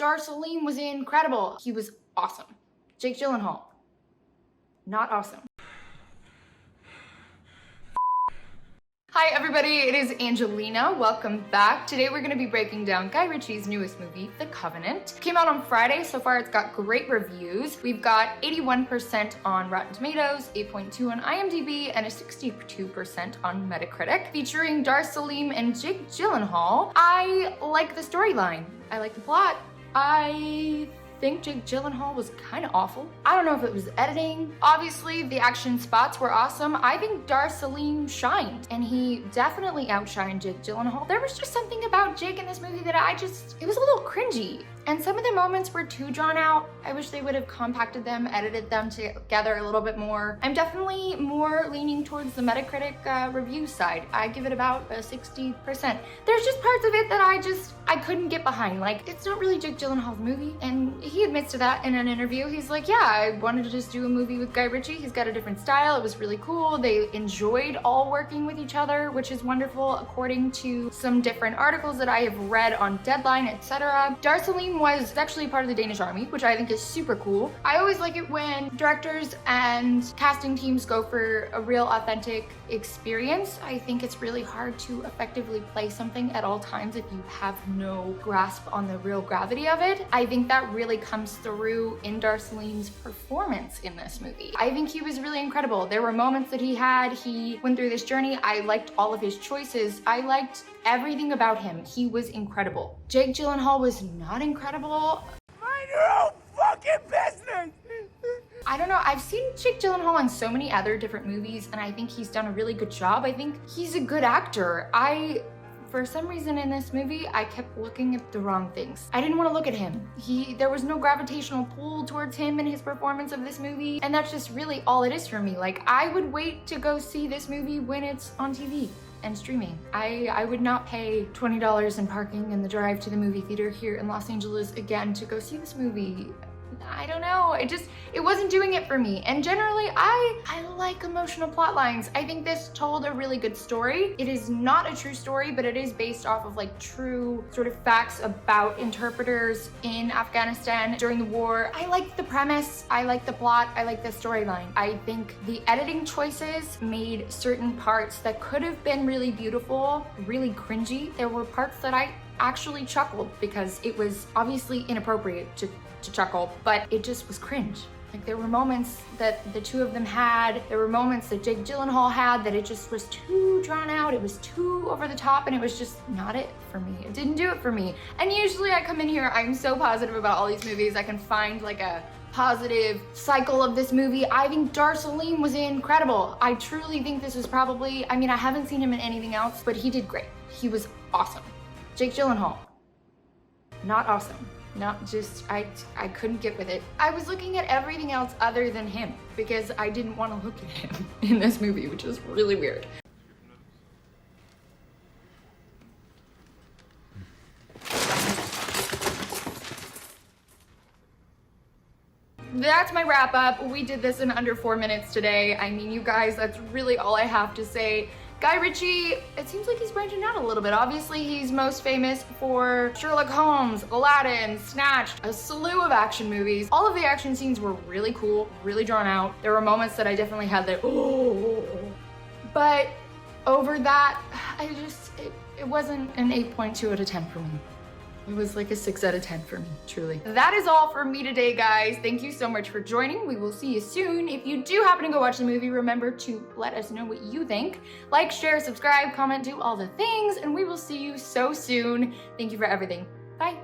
Dar Salim was incredible. He was awesome. Jake Gyllenhaal, not awesome. Hi everybody, it is Angelina. Welcome back. Today we're going to be breaking down Guy Ritchie's newest movie, The Covenant. It came out on Friday. So far it's got great reviews. We've got 81% on Rotten Tomatoes, 8.2 on IMDb, and a 62% on Metacritic. Featuring Dar Salim and Jake Gyllenhaal. I like the storyline. I like the plot. I think Jake Gyllenhaal was kind of awful. I don't know if it was editing. Obviously, the action spots were awesome. I think Dar Salim shined, and he definitely outshined Jake Gyllenhaal. There was just something about Jake in this movie that it was a little cringy. And some of the moments were too drawn out. I wish they would have compacted them, edited them together a little bit more. I'm definitely more leaning towards the Metacritic review side. I give it about a 60%. There's just parts of it that I couldn't get behind. Like, it's not really Jake Gyllenhaal's movie. And he admits to that in an interview. He's like, yeah, I wanted to just do a movie with Guy Ritchie. He's got a different style. It was really cool. They enjoyed all working with each other, which is wonderful, according to some different articles that I have read on Deadline, etc. Dar Salim was actually part of the Danish army, which I think is super cool. I always like it when directors and casting teams go for a real authentic experience. I think it's really hard to effectively play something at all times if you have no grasp on the real gravity of it. I think that really comes through in Dar Salim's performance in this movie. I think he was really incredible. There were moments that he went through this journey. I liked all of his choices. I liked everything about him. He was incredible. Jake Gyllenhaal was not incredible. Mind your own fucking business! I don't know, I've seen Jake Gyllenhaal in so many other different movies, and I think he's done a really good job. I think he's a good actor. For some reason in this movie, I kept looking at the wrong things. I didn't want to look at him. There was no gravitational pull towards him in his performance of this movie, and that's just really all it is for me. Like, I would wait to go see this movie when it's on TV and streaming. I would not pay $20 in parking and the drive to the movie theater here in Los Angeles again to go see this movie. I don't know, it wasn't doing it for me. And generally, I like emotional plot lines. I think this told a really good story. It is not a true story, but it is based off of like true sort of facts about interpreters in Afghanistan during the war. I like the premise, I like the plot, I like the storyline. I think the editing choices made certain parts that could have been really beautiful, really cringy. There were parts that I actually chuckled because it was obviously inappropriate to chuckle, but it just was cringe. Like, there were moments that the two of them had, there were moments that Jake Gyllenhaal had that it just was too drawn out, it was too over the top, and it was just not it for me. It didn't do it for me. And usually I come in here, I'm so positive about all these movies, I can find like a positive cycle of this movie. I think Dar Salim was incredible. I truly think this was probably, I mean, I haven't seen him in anything else, but he did great. He was awesome. Jake Gyllenhaal, not awesome. Not just, I couldn't get with it. I was looking at everything else other than him because I didn't want to look at him in this movie, which is really weird. That's my wrap up. We did this in under 4 minutes today. I mean, you guys, that's really all I have to say. Guy Ritchie, it seems like he's branching out a little bit. Obviously, he's most famous for Sherlock Holmes, Aladdin, Snatched, a slew of action movies. All of the action scenes were really cool, really drawn out. There were moments that I definitely had that, oh. But over that, it wasn't an 8.2 out of 10 for me. It was like a 6 out of 10 for me, truly. That is all for me today, guys. Thank you so much for joining. We will see you soon. If you do happen to go watch the movie, remember to let us know what you think. Like, share, subscribe, comment, do all the things, and we will see you so soon. Thank you for everything. Bye.